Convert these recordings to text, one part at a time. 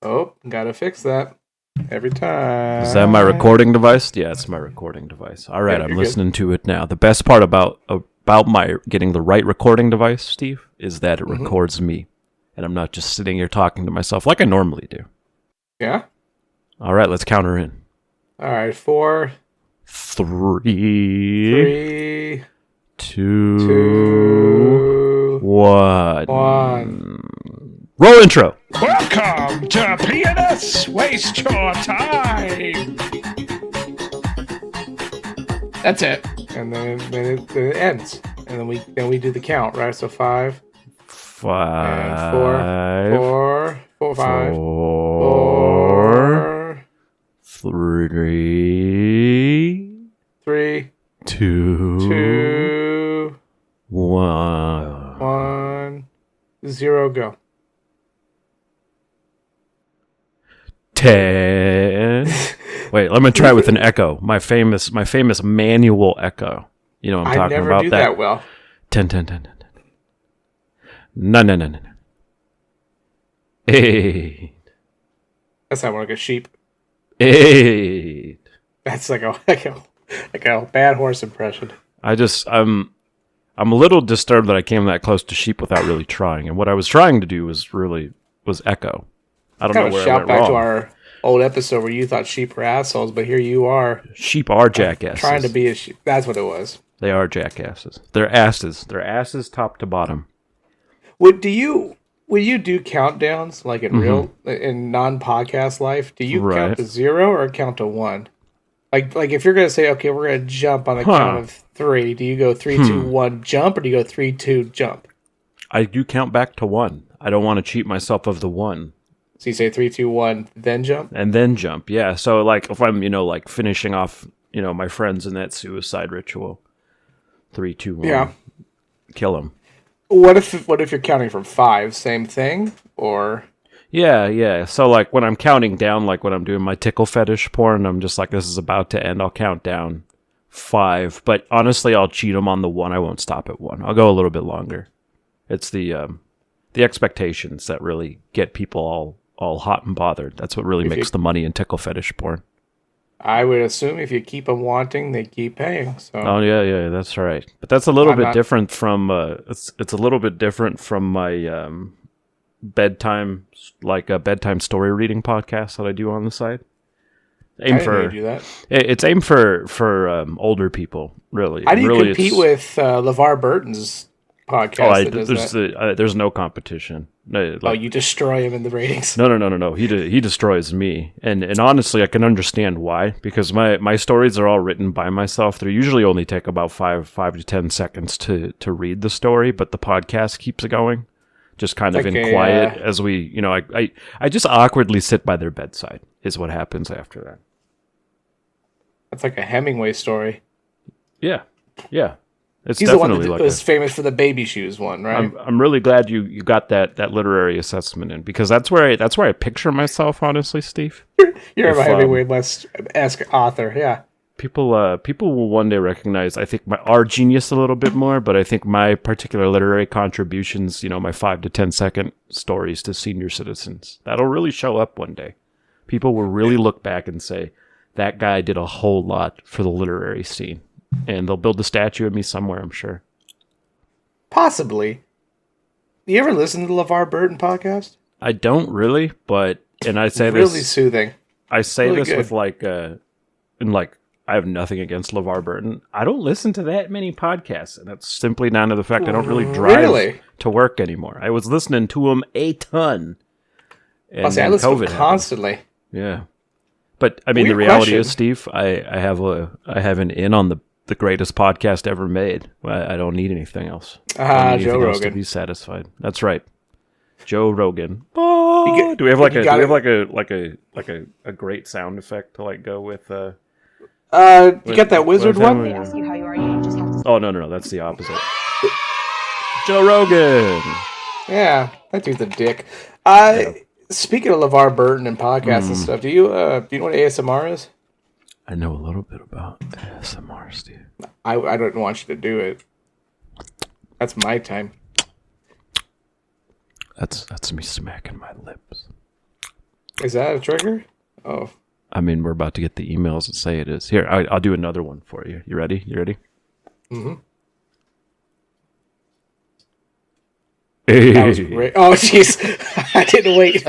Oh, gotta fix that every time. Is that my recording device? Yeah, it's my recording device. All right, Yeah, I'm listening to it now. The best part about my getting the right recording device, Steve, is that it records me, and I'm not just sitting here talking to myself like I normally do. Yeah? All right, let's count her in. All right, 4, 3, 2, 2, 1. Roll intro. Welcome to PnS. Waste your time. That's it. And then it ends. And then we do the count, right? So 5, 5, 4, 5, 4, 3, 3, 2, 1, 0, go. 10. Wait, let me try with an echo. My famous manual echo. You know what I'm talking about? I never do that well. 10. No. 8. That's not like a sheep. 8. That's like a bad horse impression. I'm a little disturbed that I came that close to sheep without really trying. And what I was trying to do was echo. I don't know where I shout went back wrong. to our old episode where you thought sheep were assholes, but here you are. Sheep are jackasses. Trying to be a sheep. That's what it was. They are jackasses. They're asses. They're asses top to bottom. When you do countdowns like in real in non-podcast life? Do you count to 0 or count to 1? Like if you're gonna say, okay, we're gonna jump on the count of 3, do you go 3, 2, 1 jump, or do you go 3, 2 jump? I do count back to 1. I don't want to cheat myself of the 1. So you say 3, 2, 1, then jump? And then jump, yeah. So like if I'm, like finishing off, my friends in that suicide ritual. 3, 2, 1. Yeah. Kill them. What if you're counting from 5? Same thing? Or Yeah. So like when I'm counting down, like when I'm doing my tickle fetish porn, I'm just like, this is about to end. I'll count down 5. But honestly, I'll cheat them on the 1. I won't stop at 1. I'll go a little bit longer. It's the expectations that really get people all hot and bothered. That's what really makes the money in tickle fetish porn. I would assume if you keep them wanting, they keep paying. So. Oh yeah, that's right. But that's a little bit different from it's a little bit different from my bedtime story reading podcast that I do on the side. I didn't know you do that. It's aimed for older people, really. How do you really compete with LeVar Burton's podcast? There's no competition. No, you destroy him in the ratings. No. He destroys me, and honestly, I can understand why, because my stories are all written by myself. They usually only take about 5 to 10 seconds to read the story, but the podcast keeps it going, just kind of in quiet as we, I just awkwardly sit by their bedside is what happens after that. That's like a Hemingway story. Yeah. It's He's definitely the one that was famous for the baby shoes one, right? I'm really glad you got that literary assessment in, because that's where I picture myself, honestly, Steve. You're a Hemingway-esque author, yeah. People will one day recognize, I think, our genius a little bit more, but I think my particular literary contributions, my 5 to 10 second stories to senior citizens, that'll really show up one day. People will really look back and say, that guy did a whole lot for the literary scene. And they'll build a statue of me somewhere, I'm sure. Possibly. You ever listen to the LeVar Burton podcast? I don't really, and I say really soothing. I say really this good. With I have nothing against LeVar Burton. I don't listen to that many podcasts, and that's simply down to the fact I don't really drive to work anymore. I was listening to them a ton. And I listen to them constantly. Yeah. But I mean, the reality is, Steve, I have an in on the greatest podcast ever made. I don't need anything else. Joe Rogan to be satisfied. That's right, Joe Rogan. Do we have a great sound effect to go with? You got that wizard one? They ask you how you are, you just have to. Oh no, that's the opposite. Joe Rogan. Yeah, that dude's a dick. Speaking of LeVar Burton and podcasts and stuff, do you know what ASMR is? I know a little bit about ASMR, Steve. I don't want you to do it. That's my time. That's me smacking my lips. Is that a trigger? Oh. I mean, we're about to get the emails that say it is. Here, I'll do another one for you. You ready? Mm-hmm. Hey. That was great. Oh, jeez. I didn't wait.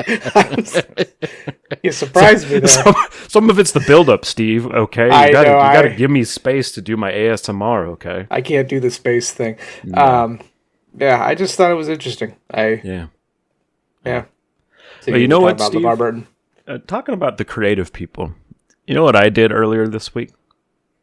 You surprised me there. Some of it's the build-up, Steve, okay? You gotta give me space to do my ASMR, okay? I can't do the space thing. No. Yeah, I just thought it was interesting. Yeah. So but you know what, about Steve? LeVar Burton. Talking about the creative people, you know what I did earlier this week?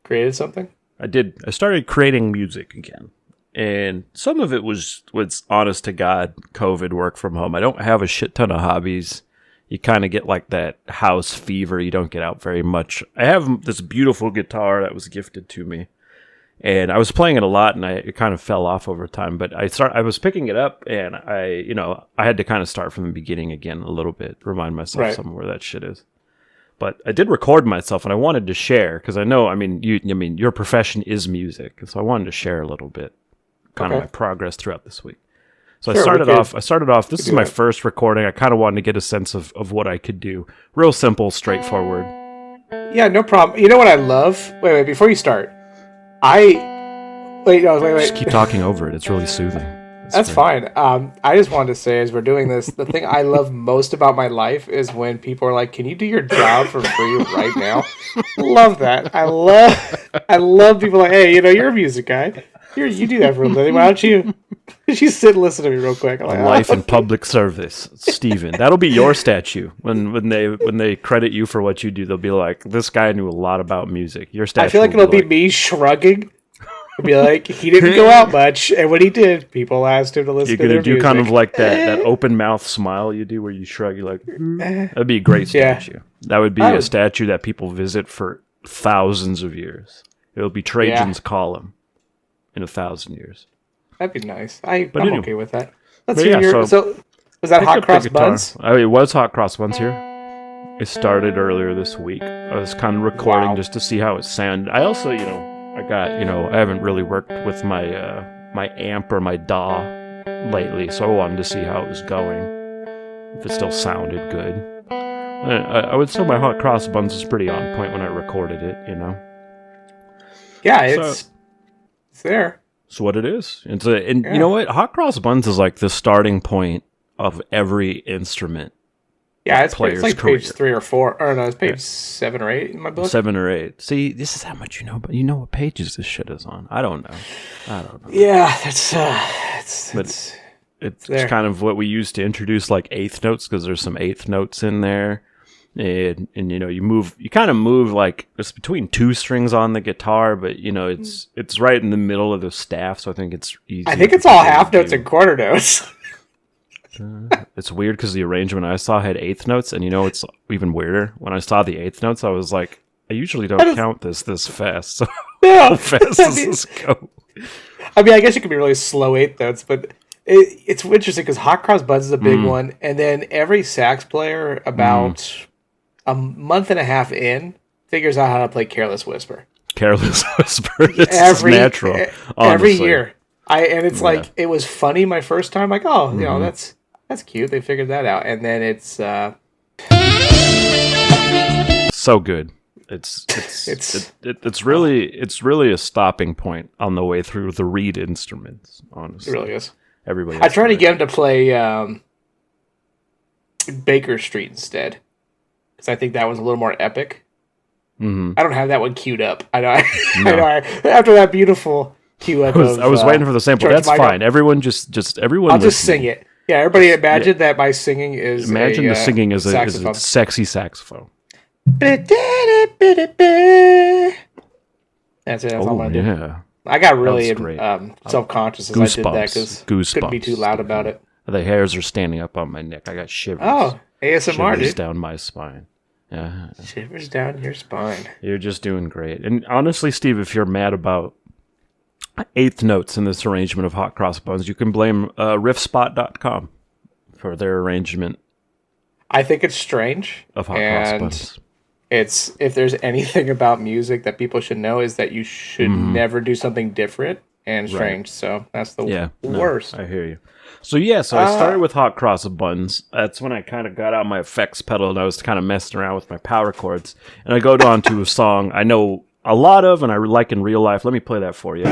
Created something? I started creating music again. And some of it was honest to God, COVID, work from home. I don't have a shit ton of hobbies. You kind of get like that house fever. You don't get out very much. I have this beautiful guitar that was gifted to me. And I was playing it a lot, and it kind of fell off over time. But I was picking it up, and I had to kind of start from the beginning again a little bit, remind myself some of where that shit is. But I did record myself, and I wanted to share because I know, your profession is music, so I wanted to share a little bit, kind of my progress throughout this week. So sure, I started off. This is my first recording. I kind of wanted to get a sense of what I could do. Real simple, straightforward. Yeah, no problem. You know what I love? Wait, before you start. Wait. Just keep talking over it. It's really soothing. That's fine. I just wanted to say, as we're doing this, the thing I love most about my life is when people are like, "Can you do your job for free right now?" Love that. I love people like, "Hey, you're a music guy. You do that for a living. Why don't you just sit and listen to me real quick?" I'm like, life in public service, Steven. That'll be your statue when they credit you for what you do. They'll be like, "This guy knew a lot about music." Your statue. I feel like it'll be me shrugging. It'll be like, he didn't go out much, and when he did, people asked him to listen to their music. You're gonna do kind of like that open mouth smile you do, where you shrug. You're like, that'd be a great statue. That would be a statue that people visit for thousands of years. It'll be Trajan's column in 1,000 years. That'd be nice. I'm okay with that. Let's hear your... So, was that Hot Cross Buns? It was Hot Cross Buns here. It started earlier this week. I was kind of recording just to see how it sounded. I also, I haven't really worked with my my amp or my DAW lately, so I wanted to see how it was going, if it still sounded good. I would say my Hot Cross Buns is pretty on point when I recorded it, Yeah, it's there. It's what it is. You know what? Hot Cross Buns is like the starting point of every instrument. Yeah, it's like career. Page 3 or 4. Or no, it's page 7 or 8 in my book. 7 or 8. See, this is how much you know, but you know what pages this shit is on. I don't know. Yeah, that's it's kind of what we use to introduce like eighth notes, because there's some eighth notes in there. And you kind of move like it's between 2 strings on the guitar, but it's right in the middle of the staff, so I think it's easy. I think it's all half notes and quarter notes. It's weird because the arrangement I saw had eighth notes, and it's even weirder. When I saw the eighth notes, I was like, I usually don't count this fast. So how fast does this go? I mean, I guess it could be really slow eighth notes, but it's interesting because Hot Cross Buns is a big one, and then every sax player about a month and a half in figures out how to play Careless Whisper. Careless Whisper. It's natural. Every year. Like, it was funny my first time. Like, that's cute. They figured that out. And then it's so good. It's really a stopping point on the way through the reed instruments, honestly. It really is. Everybody I tried to get him to play Baker Street instead, because I think that was a little more epic. Mm-hmm. I don't have that one queued up. I know. After that beautiful cue up, I was waiting for the sample. That's fine. Everyone everyone. I'll just sing it. Yeah, everybody imagine that my singing is. Imagine the singing is a sexy saxophone. That's it. That's all I'm gonna do. I got really self-conscious as I did that because couldn't be too loud about it. The hairs are standing up on my neck. I got shivers. Oh, ASMR, shivers down my spine. Yeah, shivers down your spine. You're just doing great. And honestly, Steve, if you're mad about eighth notes in this arrangement of Hot Cross Buns, you can blame riffspot.com for their arrangement. I think it's strange of Hot Cross Buns. If there's anything about music that people should know, is that you should never do something different. and strange. So that's the no, worst. I hear you. So I started with hot cross buttons. That's when I kind of got out my effects pedal and I was kind of messing around with my power chords. And I go down to a song I know a lot of and I like in real life. Let me play that for you.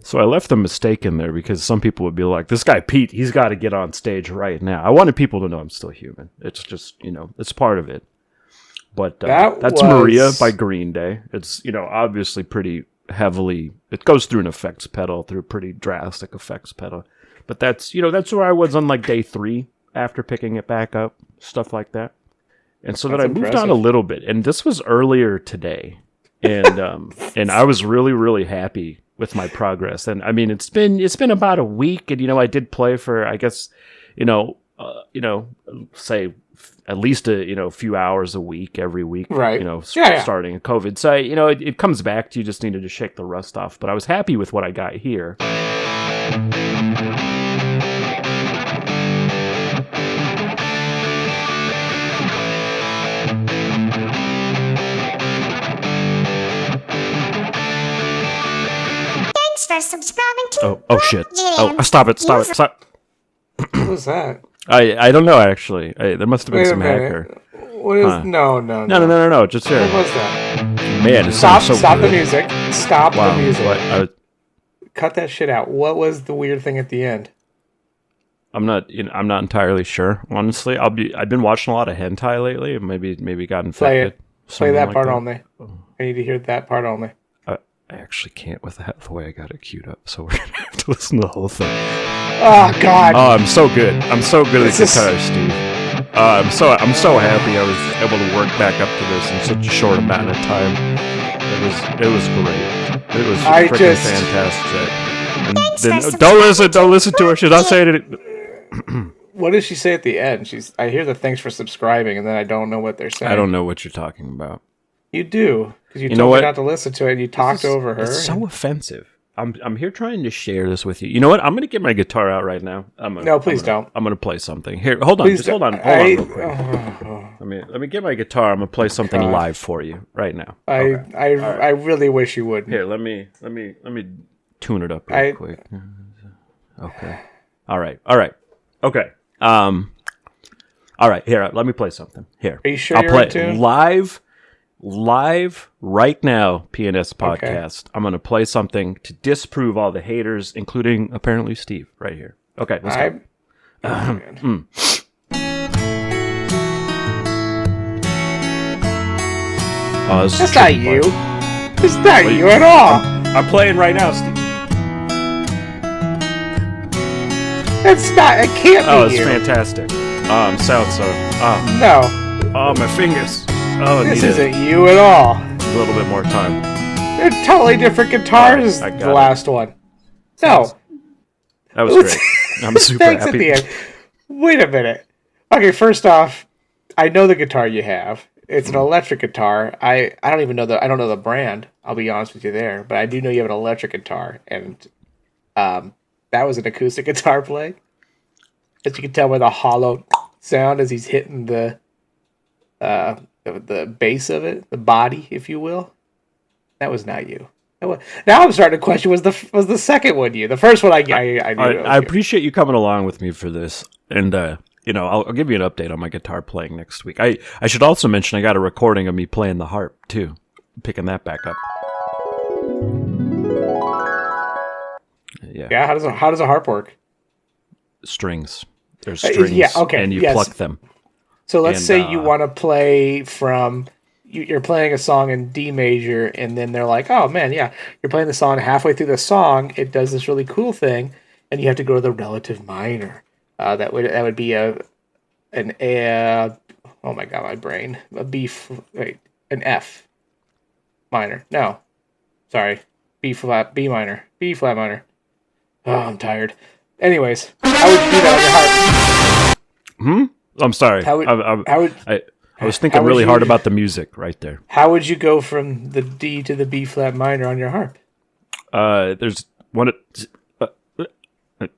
So I left a mistake in there because some people would be like, this guy Pete, he's got to get on stage right now. I wanted people to know I'm still human. It's just, it's part of it. But that's Maria by Green Day. It's, obviously pretty heavily, it goes through an effects pedal, through a pretty drastic effects pedal. But that's, that's where I was on like day 3 after picking it back up, stuff like that. And so then I moved on a little bit. And this was earlier today. And and I was really, really happy with my progress. And I mean, it's been about a week, and I did play for, I guess, say at least a few hours a week every week, right? Starting COVID. So it comes back to you just needed to shake the rust off. But I was happy with what I got here. For subscribing to oh shit! Oh, stop it! What was that? I don't know actually. There must have been some hacker. What is No. Just here. What was that? Man, it stop so the good. music. Stop the music. What? Cut that shit out. What was the weird thing at the end? I'm not entirely sure. Honestly, I've been watching a lot of hentai lately. And maybe got infected. Play that part only. I need to hear that part only. I actually can't with the way I got it queued up, so we're gonna have to listen to the whole thing. Oh God! Oh, I'm so good. I'm so good at guitar, Steve. I'm so happy I was able to work back up to this in such a short amount of time. It was great. It was freaking fantastic. And then, don't listen to her. She's not saying it. What does she say at the end? I hear the thanks for subscribing, and then I don't know what they're saying. I don't know what you're talking about. You do, because you told me not to listen to it, and you talked over her. It's so offensive. I'm here trying to share this with you. You know what? I'm going to get my guitar out right now. No, please don't. I'm going to play something. Here, hold on. Please just hold on real quick. Let me get my guitar. I'm going to play something live for you right now. I really wish you wouldn't. Here, let me tune it up real quick. Okay. All right. Okay. All right. Here, let me play something. Here. Are you sure I'll you're play in tune? live right now, PnS podcast. Okay. I'm going to play something to disprove all the haters, including apparently Steve right here. Okay, let's go. That's not you. It's not you at all. I'm playing right now, Steve. It's not. It can't be. Oh, it's fantastic. Sounds so. No. Oh, my fingers. Oh, this isn't you at all. A little bit more time. They're totally different guitars. The last one. No. That was great. I'm super Thanks happy. At the end. Wait a minute. Okay, first off, I know the guitar you have. It's an electric guitar. I don't even know I don't know the brand. I'll be honest with you there, but I do know you have an electric guitar, and that was an acoustic guitar play. As you can tell by the hollow sound as he's hitting the base of it, the body, if you will. That was not you. Now I'm starting to question: was the second one you? The first one I knew. I appreciate you coming along with me for this, and I'll give you an update on my guitar playing next week. I should also mention I got a recording of me playing the harp too, picking that back up. Yeah. How does a harp work? Strings. There's strings. And you pluck them. So let's say you want to play from. You're playing a song in D major, and then they're like, "Oh man, yeah, you're playing the song. Halfway through the song, it does this really cool thing, and you have to go to the relative minor. That would be oh my god, my brain. An F minor. No, sorry, B flat minor. Oh, I'm tired. Anyways, how would you do that on your harp? I'm sorry. I was thinking really hard about the music right there. How would you go from the D to the B flat minor on your harp? There's one,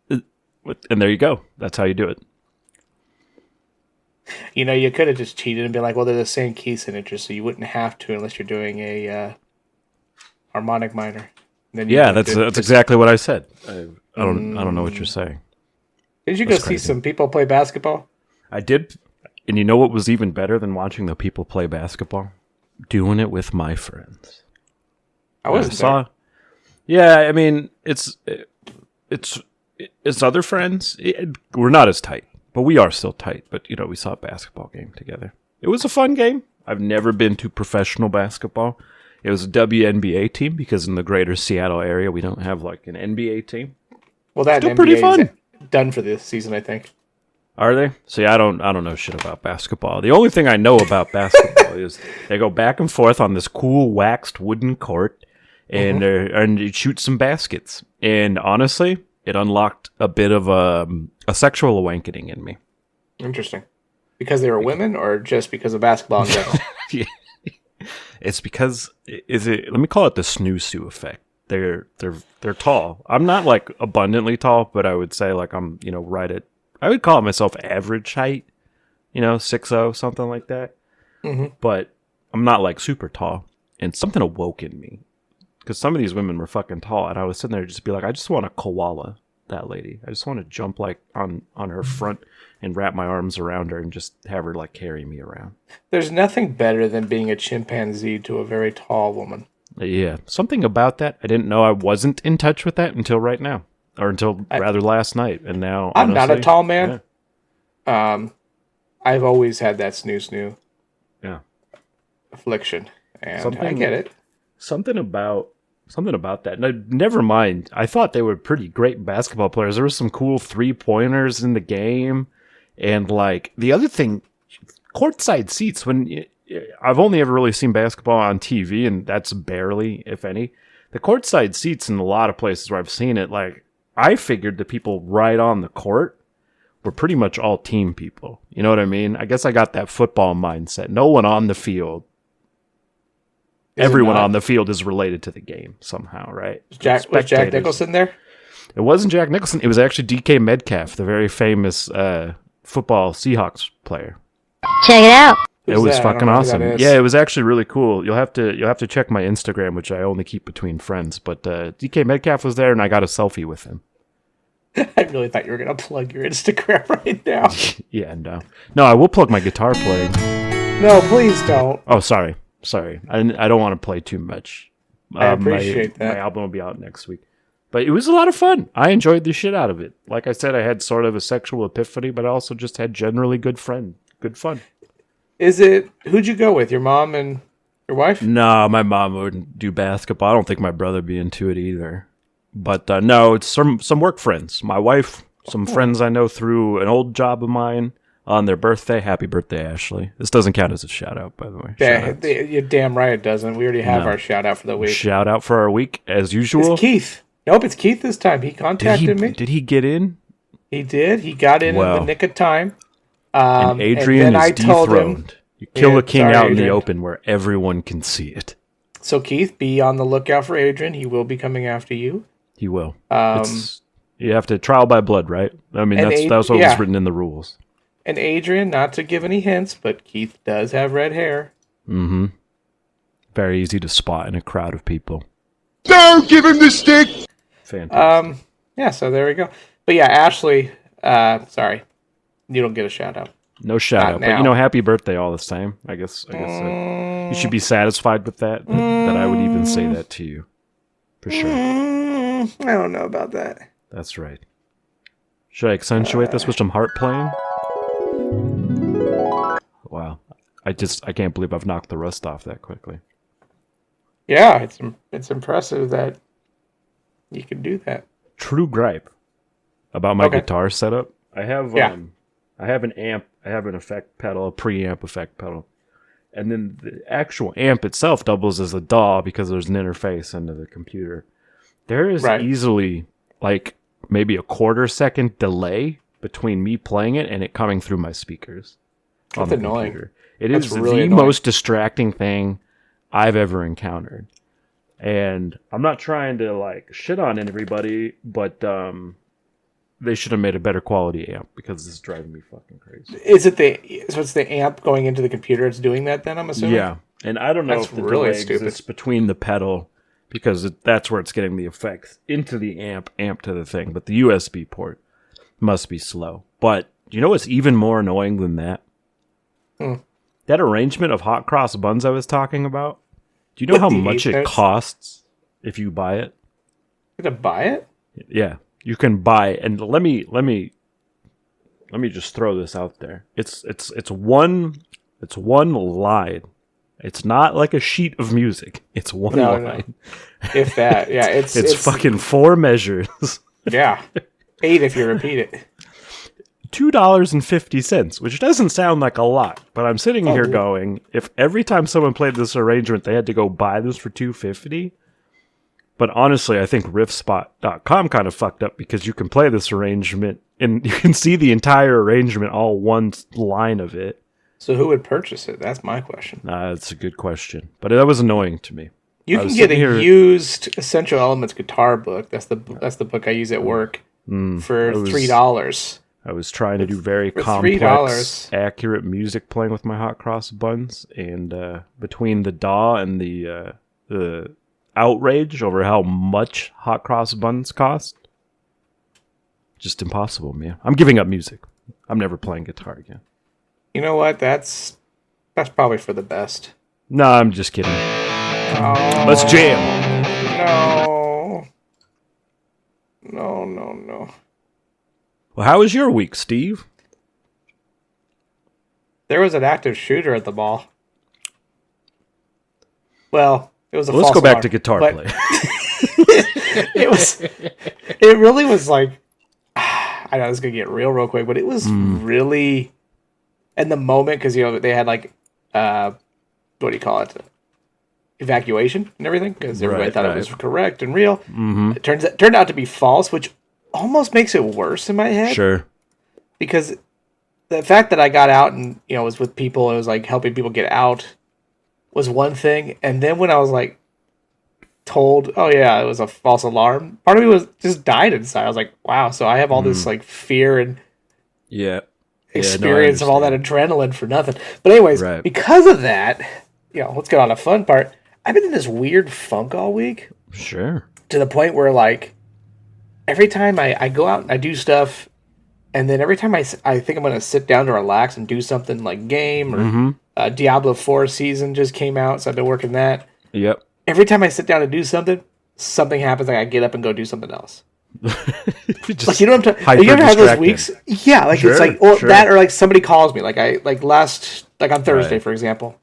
and there you go. That's how you do it. You know, you could have just cheated and been like, well, they're the same key signature, so you wouldn't have to unless you're doing a harmonic minor. Then that's exactly what I said. I don't know what you're saying. Did you go see some people play basketball? I did, and you know what was even better than watching the people play basketball? Doing it with my friends. I wasn't there. Yeah, I mean, it's other friends. We're not as tight, but we are still tight. But, you know, we saw a basketball game together. It was a fun game. I've never been to professional basketball. It was a WNBA team because in the greater Seattle area, we don't have like an NBA team. Well, that still NBA pretty fun. Is done for this season, I think. Are they? See, I don't know shit about basketball. The only thing I know about basketball is they go back and forth on this cool waxed wooden court, and you shoot some baskets. And honestly, it unlocked a bit of a sexual awakening in me. Interesting. Because they were women, or just because of basketball in general? Yeah. It's because let me call it the snoo-soo effect. They're tall. I'm not like abundantly tall, but I would say like I'm, you know, I would call myself average height, you know, 6'0", something like that. Mm-hmm. But I'm not like super tall. And something awoke in me because some of these women were fucking tall, and I was sitting there just be like, I just want to koala that lady. I just want to jump like on her front and wrap my arms around her and just have her like carry me around. There's nothing better than being a chimpanzee to a very tall woman. Yeah, something about that. I didn't know I wasn't in touch with that until right now, or until rather last night. And now I'm honestly, not a tall man. Yeah. I've always had that snoo affliction, and I get it. Something about that. No, never mind. I thought they were pretty great basketball players. There were some cool 3-pointers in the game. And like the other thing, courtside seats. I've only ever really seen basketball on TV, and that's barely, if any. The courtside seats in a lot of places where I've seen it, like I figured the people right on the court were pretty much all team people. You know what I mean? I guess I got that football mindset. No one on the field. Everyone on the field is related to the game somehow, right? Was Jack Nicholson there? It wasn't Jack Nicholson. It was actually DK Metcalf, the very famous football Seahawks player. Check it out. It was fucking awesome. Yeah, it was actually really cool. You'll have to check my Instagram, which I only keep between friends. But DK Metcalf was there, and I got a selfie with him. I really thought you were gonna plug your Instagram right now. Yeah, no, I will plug my guitar playing. No, please don't. Oh, sorry. I don't want to play too much. I appreciate that. My album will be out next week. But it was a lot of fun. I enjoyed the shit out of it. Like I said, I had sort of a sexual epiphany, but I also just had generally good fun. Who'd you go with? Your mom and your wife? No, my mom wouldn't do basketball. I don't think my brother would be into it either. But no, it's some work friends. My wife, some friends I know through an old job of mine on their birthday. Happy birthday, Ashley. This doesn't count as a shout out, by the way. You're damn right it doesn't. We already have our shout out for the week. Shout out for our week, as usual. It's Keith. Nope, it's Keith this time. He contacted me. Did he get in? He did. He got in the nick of time. And Adrian is dethroned. You kill a king out in the open where everyone can see it. So Keith, be on the lookout for Adrian. He will be coming after you. He will. You have to trial by blood, right? I mean, that's what was written in the rules. And Adrian, not to give any hints, but Keith does have red hair. Mm-hmm. Very easy to spot in a crowd of people. Don't give him the stick! Fantastic. Yeah, so there we go. But yeah, Ashley, sorry. You don't get a shout out. No shout out. But happy birthday all the same. I guess you should be satisfied with that I would even say that to you. For sure. I don't know about that. That's right. Should I accentuate this with some harp playing? Wow. I can't believe I've knocked the rust off that quickly. Yeah, it's impressive that you can do that. True gripe about my guitar setup. I have an amp, I have an effect pedal, a preamp effect pedal. And then the actual amp itself doubles as a DAW because there's an interface into the computer. There is easily like maybe a quarter-second delay between me playing it and it coming through my speakers. That's annoying. Computer. It That's is really the annoying. most distracting thing I've ever encountered. And I'm not trying to like shit on everybody, but they should have made a better quality amp because this is driving me fucking crazy. So it's the amp going into the computer that's doing that then, I'm assuming? Yeah. And I don't know That's if the really delay stupid. exists between the pedal because that's where it's getting the effects into the amp to the thing. But the USB port must be slow. But you know what's even more annoying than that? That arrangement of hot cross buns I was talking about. Do you know how much it costs if you buy it? You have to buy it? Yeah, you can buy it. And let me just throw this out there. It's one line. It's not like a sheet of music. It's one line. No. If that, yeah, it's fucking 4 measures. Yeah, 8 if you repeat it. $2.50, which doesn't sound like a lot, but I'm sitting here going, if every time someone played this arrangement, they had to go buy this for $2.50. But honestly, I think riffspot.com kind of fucked up because you can play this arrangement and you can see the entire arrangement, all one line of it. So who would purchase it? That's my question. That's a good question, but that was annoying to me. You can get a used Essential Elements guitar book. That's the book I use at work for $3. I was trying to do very For complex, $3. accurate music playing with my hot cross buns, and between the DAW and the outrage over how much hot cross buns cost, just impossible, man. I'm giving up music. I'm never playing guitar again. You know what? That's probably for the best. No, I'm just kidding. Oh, Let's jam. No. Well, how was your week, Steve? There was an active shooter at the mall. Well, it was a Let's false go back alarm, to guitar but play. It really was like, I know this is going to get real quick, but it was really, in the moment, because, they had like, what do you call it? Evacuation and everything, because everybody thought it was correct and real. Mm-hmm. It turned out to be false, which almost makes it worse in my head. Sure. Because the fact that I got out and, was with people, it was like helping people get out was one thing. And then when I was like told, oh yeah, it was a false alarm, part of me was just died inside. I was like, wow, so I have all this like fear and experience of all that adrenaline for nothing. But anyways, because of that, let's get on the fun part. I've been in this weird funk all week. Sure. To the point where like every time I go out and I do stuff, and then every time I think I'm going to sit down to relax and do something like game or Diablo 4 season just came out, so I've been working that. Yep. Every time I sit down to do something happens. Like I get up and go do something else. Like, you know what I'm talking? You ever have those weeks? Yeah, like it's like that, or like somebody calls me. Like on Thursday, for example.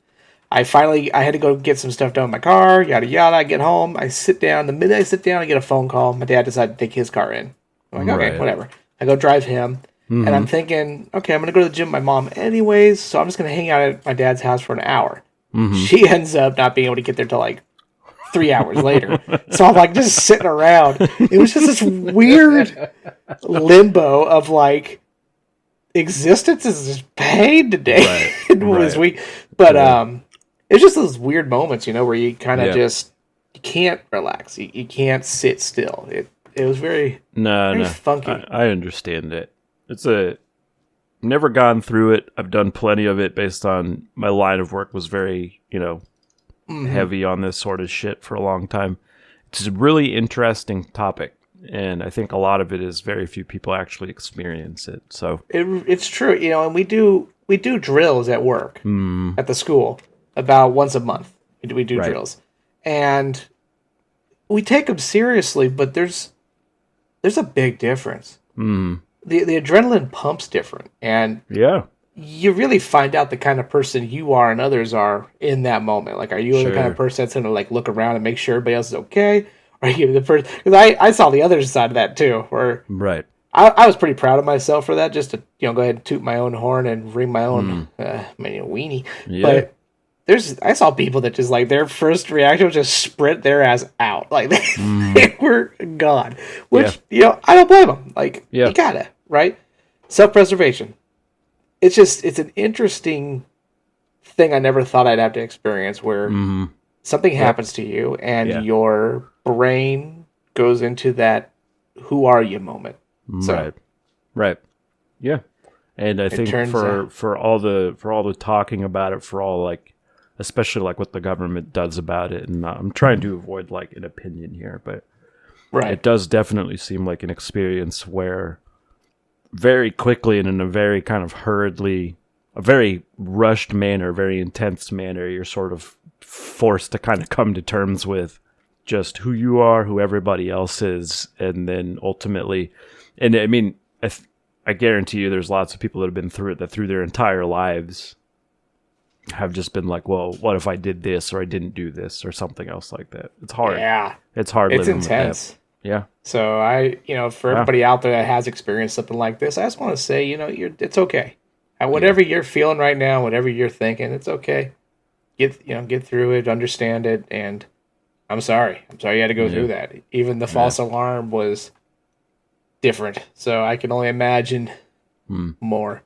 I had to go get some stuff done in my car, yada yada. I get home, I sit down. The minute I sit down, I get a phone call. My dad decided to take his car in. I'm like, okay, whatever. I go drive him, and I'm thinking, okay, I'm gonna go to the gym with my mom anyways, so I'm just gonna hang out at my dad's house for an hour. She ends up not being able to get there till like 3 hours later. So I'm like just sitting around. It was just this weird limbo of like existence is just pain today. This week, but it's just those weird moments, where you kind of just you can't relax. You can't sit still. It was very funky. I understand it. Never gone through it. I've done plenty of it based on my line of work was very, heavy on this sort of shit for a long time. It's a really interesting topic, and I think a lot of it is very few people actually experience it. So it's true, and we do drills at work at the school about once a month. We do drills, and we take them seriously, but there's a big difference. The adrenaline pumps different, and you really find out the kind of person you are and others are in that moment. Like, are you the kind of person that's gonna like look around and make sure everybody else is okay? Or are you the person? Because I saw the other side of that too, where I was pretty proud of myself for that, just to go ahead and toot my own horn and ring my own weenie. Yeah. But I saw people that just like their first reaction was just sprint their ass out. Like they were gone. Which, I don't blame them. Like, you gotta, right? Self-preservation. It's an interesting thing I never thought I'd have to experience where something happens to you and your brain goes into that who are you moment. So, right. Yeah. And I think for all the talking about it, for all like, especially like what the government does about it, and I'm trying to avoid like an opinion here, but it does definitely seem like an experience where very quickly and in a very kind of hurriedly, a very rushed manner, very intense manner, you're sort of forced to kind of come to terms with just who you are, who everybody else is, and then ultimately, and I mean, I guarantee you there's lots of people that have been through it that through their entire lives have just been like, well, what if I did this or I didn't do this or something else like that? It's hard. Yeah. It's hard. It's intense. Yeah. So for everybody out there that has experienced something like this, I just want to say, it's okay. Whatever you're feeling right now, whatever you're thinking, it's okay. Get through it, understand it, and I'm sorry. I'm sorry you had to go through that. Even the false alarm was different. So I can only imagine more.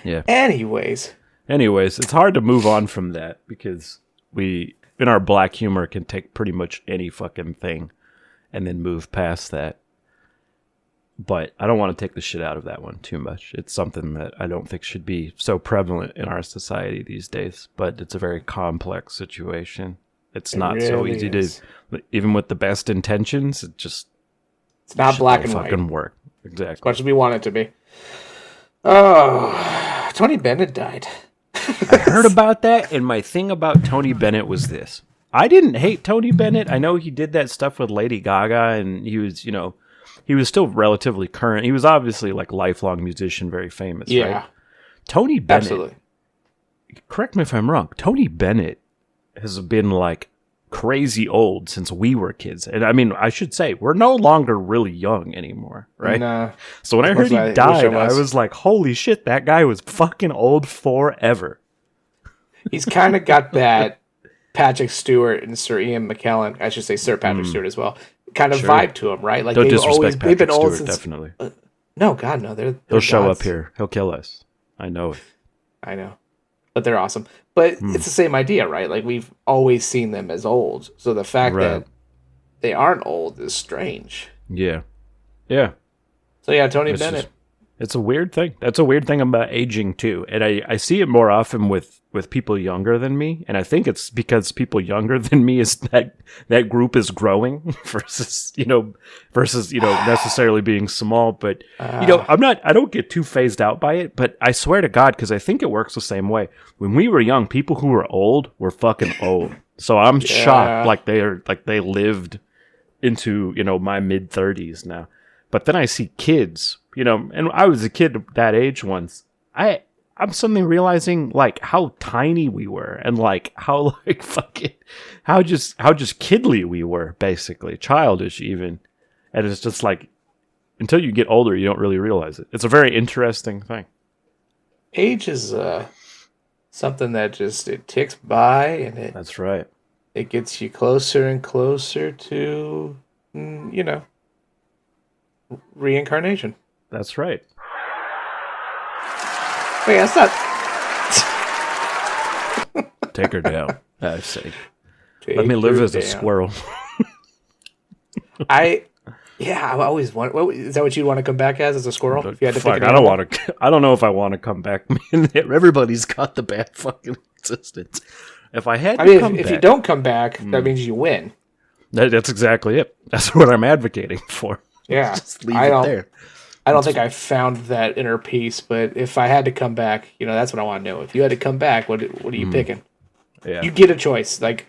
Yeah. Anyways, it's hard to move on from that because we, in our black humor, can take pretty much any fucking thing and then move past that. But I don't want to take the shit out of that one too much. It's something that I don't think should be so prevalent in our society these days, but it's a very complex situation. It's not really so easy to, even with the best intentions, it's not black and white. Fucking work. Exactly. As much as we want it to be. Oh, Tony Bennet died. I heard about that, and my thing about Tony Bennet was this. I didn't hate Tony Bennet. I know he did that stuff with Lady Gaga, and he was, he was still relatively current. He was obviously like lifelong musician, very famous, right? Tony Bennet. Absolutely. Correct me if I'm wrong. Tony Bennet has been like crazy old since we were kids. And I mean, I should say, we're no longer really young anymore, right? Nah. So when I heard he died, I was like, holy shit, that guy was fucking old forever. He's kind of got that Patrick Stewart and Sir Ian McKellen, I should say Sir Patrick Stewart as well, kind of vibe to him, right? Like, don't disrespect Patrick been old Stewart, since, definitely. No, God, no. They're He'll show gods. up here. He'll kill us. I know it. I know. But they're awesome. But it's the same idea, right? Like, we've always seen them as old. So the fact that they aren't old is strange. Yeah. Yeah. So yeah, Tony Bennet. It's a weird thing. That's a weird thing about aging too. And I see it more often with people younger than me. And I think it's because people younger than me is that group is growing versus necessarily being small. But I don't get too phased out by it, but I swear to God, because I think it works the same way. When we were young, people who were old were fucking old. So I'm shocked like they lived into, my mid 30s now. But then I see kids, and I was a kid that age once. I'm suddenly realizing like how tiny we were and like how like fucking how just kiddly we were, basically childish even. And it's just like until you get older, you don't really realize it. It's a very interesting thing. Age is something that it ticks by, and that's right. It gets you closer and closer to reincarnation. That's right. Wait, that's not. Take her down. I say. Let me live as a squirrel. I always want. Is that what you'd want to come back as a squirrel? If you had to pick I don't want to. I don't know if I want to come back. Everybody's got the bad fucking existence. If I had, if you don't come back, that means you win. That's exactly it. That's what I'm advocating for. Yeah, just leave it there. I don't think I found that inner peace, but if I had to come back, that's what I want to know. If you had to come back, what are you picking? Yeah. You get a choice. Like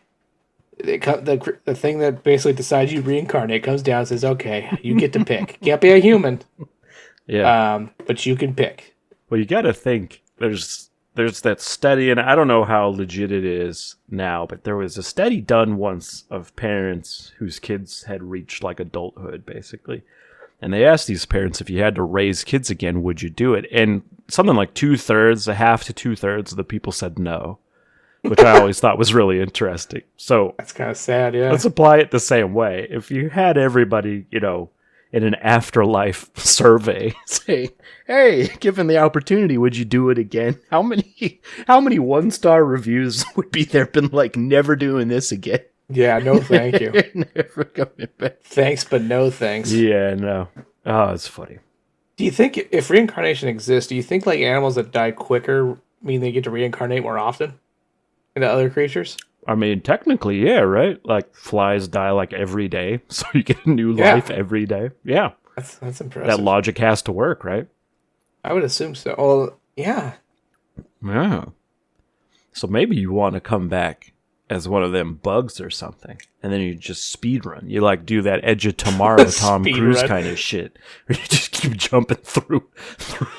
the thing that basically decides you reincarnate comes down and says, "Okay, you get to pick. Can't be a human." Yeah. But you can pick. Well, you got to think. There's that study, and I don't know how legit it is now, but there was a study done once of parents whose kids had reached like adulthood, basically. And they asked these parents, if you had to raise kids again, would you do it? And something like 2/3, a half to 2/3 of the people said no. which I always thought was really interesting. So that's kind of sad, yeah. Let's apply it the same way. If you had everybody, in an afterlife survey saying, "Hey, given the opportunity, would you do it again?" How many 1-star reviews would be there been like, "Never doing this again"? Yeah, no thank you. Never coming back. Thanks, but no thanks. Yeah, no. Oh, it's funny. Do you think if reincarnation exists, do you think like animals that die quicker mean they get to reincarnate more often into other creatures? I mean, technically, yeah, right? Like flies die like every day, so you get a new life every day. Yeah. That's impressive. That logic has to work, right? I would assume so. Well, yeah. Yeah. So maybe you want to come back as one of them bugs or something, and then you just speed run. You like do that Edge of Tomorrow Tom Cruise kind of shit, where you just keep jumping through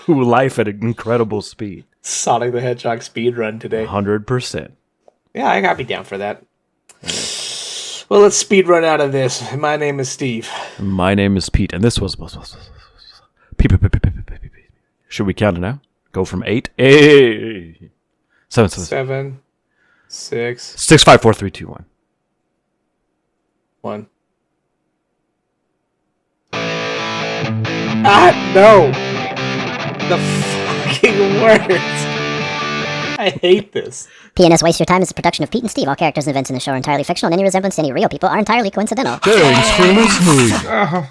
life at an incredible speed. Sonic the Hedgehog speed run today. 100%. Yeah, I gotta be down for that. Well, let's speed run out of this. My name is Steve. My name is Pete, and this was Pete. Should we count it now? Go from 8. 7, 6, 6, 5, 4, 3, 2, 1. 1. No! The fucking words! I hate this. PnS Waste Your Time is a production of Pete and Steve. All characters and events in the show are entirely fictional, and any resemblance to any real people are entirely coincidental. Thanks for listening.